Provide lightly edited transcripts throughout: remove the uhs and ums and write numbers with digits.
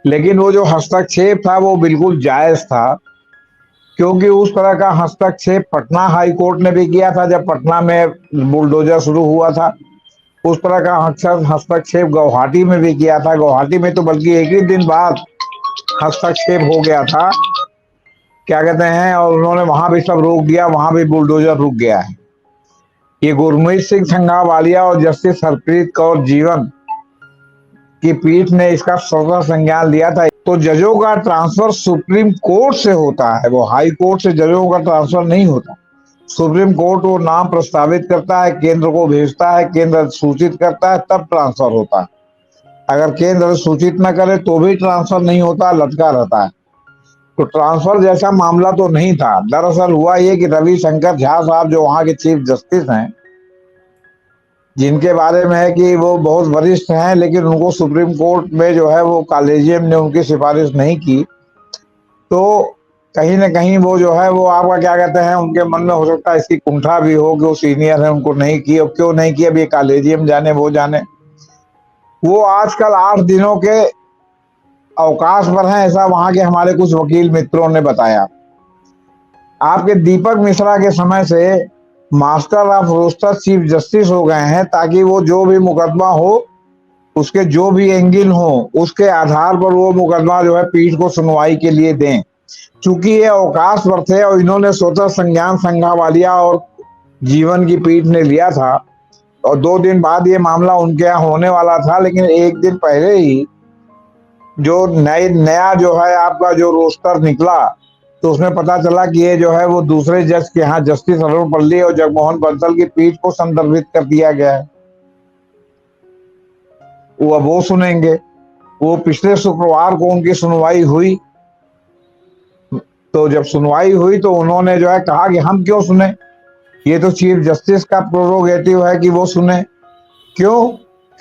लेकिन वो जो हस्तक्षेप था वो बिल्कुल जायज था, क्योंकि उस तरह का हस्तक्षेप पटना हाई कोर्ट ने भी किया था जब पटना में बुलडोजर शुरू हुआ था। उस तरह का हस्तक्षेप गुवाहाटी में भी किया था। गुवाहाटी में तो बल्कि एक ही दिन बाद हस्तक्षेप हो गया था, क्या कहते हैं, और उन्होंने वहां भी सब रोक दिया, वहां भी बुलडोजर रुक गया है। ये गुरमीत सिंह संघावालिया और जस्टिस हरप्रीत कौर जीवन की पीठ ने इसका स्वतः संज्ञान लिया था। तो जजों का ट्रांसफर सुप्रीम कोर्ट से होता है, वो हाई कोर्ट से जजों का ट्रांसफर नहीं होता। सुप्रीम कोर्ट वो नाम प्रस्तावित करता है, केंद्र को भेजता है, केंद्र सूचित करता है, तब ट्रांसफर होता है। अगर केंद्र सूचित न करे तो भी ट्रांसफर नहीं होता, लटका रहता है। तो ट्रांसफर जैसा मामला तो नहीं था। दरअसल हुआ ये कि रविशंकर झा साहब जो वहां के चीफ जस्टिस हैं, जिनके बारे में है कि वो बहुत वरिष्ठ हैं, लेकिन उनको सुप्रीम कोर्ट में जो है वो कॉलेजियम ने उनकी सिफारिश नहीं की, तो कहीं ना कहीं वो जो है वो आपका क्या कहते हैं, उनके मन में हो सकता है इसकी कुंठा भी हो कि वो सीनियर है, उनको नहीं की। और क्यों नहीं की, अब ये कॉलेजियम जाने वो जाने। वो आजकल 8 दिनों के अवकाश पर हैं, ऐसा वहां के हमारे कुछ वकील मित्रों ने बताया। आपके दीपक मिश्रा के समय से master of roster chief justice हो गए हैं, ताकि वो जो भी मुकदमा हो, उसके जो भी एंगल हो, उसके आधार पर वो मुकदमा जो है पीठ को सुनवाई के लिए दें। चूंकि ये अवकाश पर थे और इन्होंने स्वतः संज्ञान संघावालिया और जीवन की पीठ ने लिया था, और 2 दिन बाद ये मामला उनके यहाँ होने वाला था, लेकिन एक दिन पहले ही जो नया जो है आपका जो रोस्टर निकला, तो उसमें पता चला कि ये जो है वो दूसरे जज के यहाँ जस्टिस अरुण पल्ली और जगमोहन बंसल की पीठ को संदर्भित कर दिया गया है। वो सुनेंगे। वो पिछले शुक्रवार को उनकी सुनवाई हुई, तो जब सुनवाई हुई तो उन्होंने जो है कहा कि हम क्यों सुने, ये तो चीफ जस्टिस का प्रोरोगेटिव है कि वो सुने। क्यों?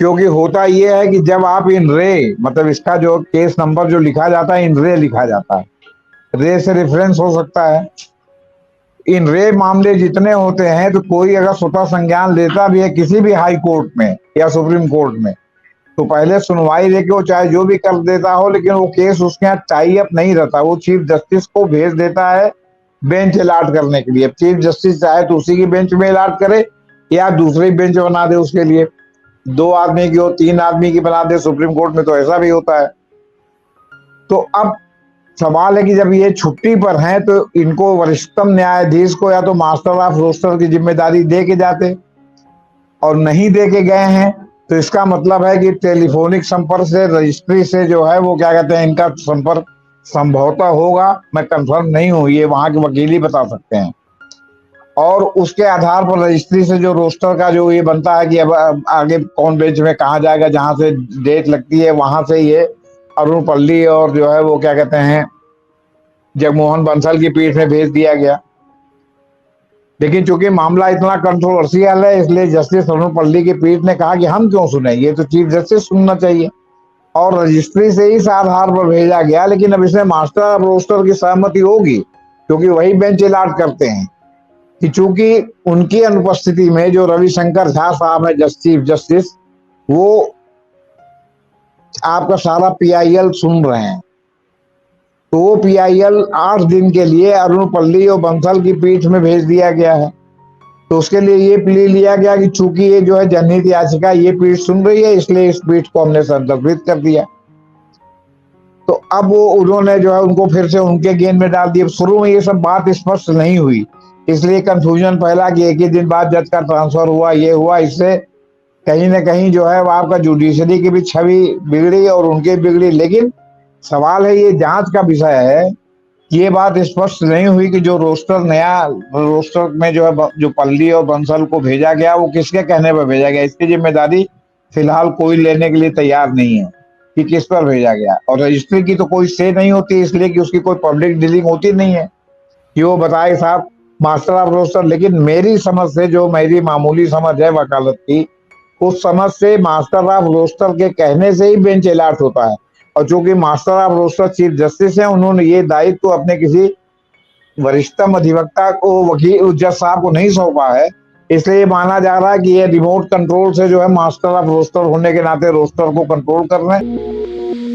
क्योंकि होता ये है कि जब आप इन रे, मतलब इसका जो केस नंबर जो लिखा जाता है, इन रे लिखा जाता है, रे से रेफरेंस हो सकता है। इन रे मामले जितने होते हैं, तो कोई अगर स्वतः संज्ञान लेता भी है किसी भी हाई कोर्ट में या सुप्रीम कोर्ट में, तो पहले सुनवाई लेके वो चाहे जो भी कर देता हो, लेकिन वो केस उसके यहाँ टाई अप नहीं रहता, वो चीफ जस्टिस को भेज देता है बेंच अलाट करने के लिए। चीफ जस्टिस चाहे तो उसी की बेंच में अलाट करे या दूसरी बेंच बना दे उसके लिए, 2 आदमी की हो, 3 आदमी की बना दे। सुप्रीम कोर्ट में तो ऐसा भी होता है। तो अब सवाल है कि जब ये छुट्टी पर हैं, तो इनको वरिष्ठतम न्यायाधीश को या तो मास्टर ऑफ रोस्टर की जिम्मेदारी दे के जाते, और नहीं दे के गए हैं, तो इसका मतलब है कि टेलीफोनिक संपर्क से, रजिस्ट्री से जो है वो क्या कहते हैं, इनका संपर्क संभवतः होगा। मैं कंफर्म नहीं हूं, ये वहां के वकील ही बता सकते हैं। और उसके आधार पर रजिस्ट्री से जो रोस्टर का जो ये बनता है कि अब आगे कौन बेंच में कहाँ जाएगा, जहां से डेट लगती है वहां से ये अरुण पल्ली और जो है वो क्या कहते हैं जगमोहन बंसल की पीठ में भेज दिया गया। लेकिन चूंकि मामला इतना कंट्रोवर्शियल है, इसलिए जस्टिस अरुण पल्ली की पीठ ने कहा कि हम क्यों सुने, ये तो चीफ जस्टिस सुनना चाहिए, और रजिस्ट्री से इस आधार पर भेजा गया। लेकिन अब इसमें मास्टर ऑफ रोस्टर की सहमति होगी, क्योंकि वही बेंच अलाट करते हैं, कि चूंकि उनकी अनुपस्थिति में जो रविशंकर झा साहब है चीफ जस्टिस, वो आपका सारा पीआईएल सुन रहे हैं, तो वो पीआईएल 8 दिन के लिए अरुण पल्ली और बंसल की पीठ में भेज दिया गया है। तो उसके लिए ये प्ली लिया गया कि चूंकि ये जो है जनहित याचिका ये पीठ सुन रही है, इसलिए इस पीठ को हमने संदर्भित कर दिया। तो अब वो उन्होंने जो है उनको फिर से उनके गेंद में डाल दिया। शुरू में ये सब बात स्पष्ट नहीं हुई, इसलिए कंफ्यूजन फैला कि एक ही दिन बाद जज का ट्रांसफर हुआ, ये हुआ। इससे कहीं ना कहीं जो है वो आपका जुडिशरी की भी छवि बिगड़ी और उनकी बिगड़ी। लेकिन सवाल है, ये जांच का विषय है, ये बात स्पष्ट नहीं हुई कि जो रोस्टर नया रोस्टर में जो है जो पल्ली और बंसल को भेजा गया, वो किसके कहने पर भेजा गया, इसकी जिम्मेदारी फिलहाल कोई लेने के लिए तैयार नहीं है कि किस पर भेजा गया। और रजिस्ट्री की तो कोई से नहीं होती, इसलिए कि उसकी कोई पब्लिक डीलिंग होती नहीं है कि वो बताए साहब मास्टर ऑफ रोस्टर। लेकिन मेरी समझ से, जो मेरी मामूली समझ है वकालत की, उस समझ से मास्टर ऑफ रोस्टर के कहने से ही बेंच अलाट होता है। और चूंकि master of roster chief justice हैं, उन्होंने ये दायित्व तो अपने किसी वरिष्ठतम अधिवक्ता को, वकील जज साहब को नहीं सौंपा है, इसलिए माना जा रहा है कि ये रिमोट कंट्रोल से जो है मास्टर ऑफ रोस्टर होने के नाते रोस्टर को कंट्रोल कर रहे हैं।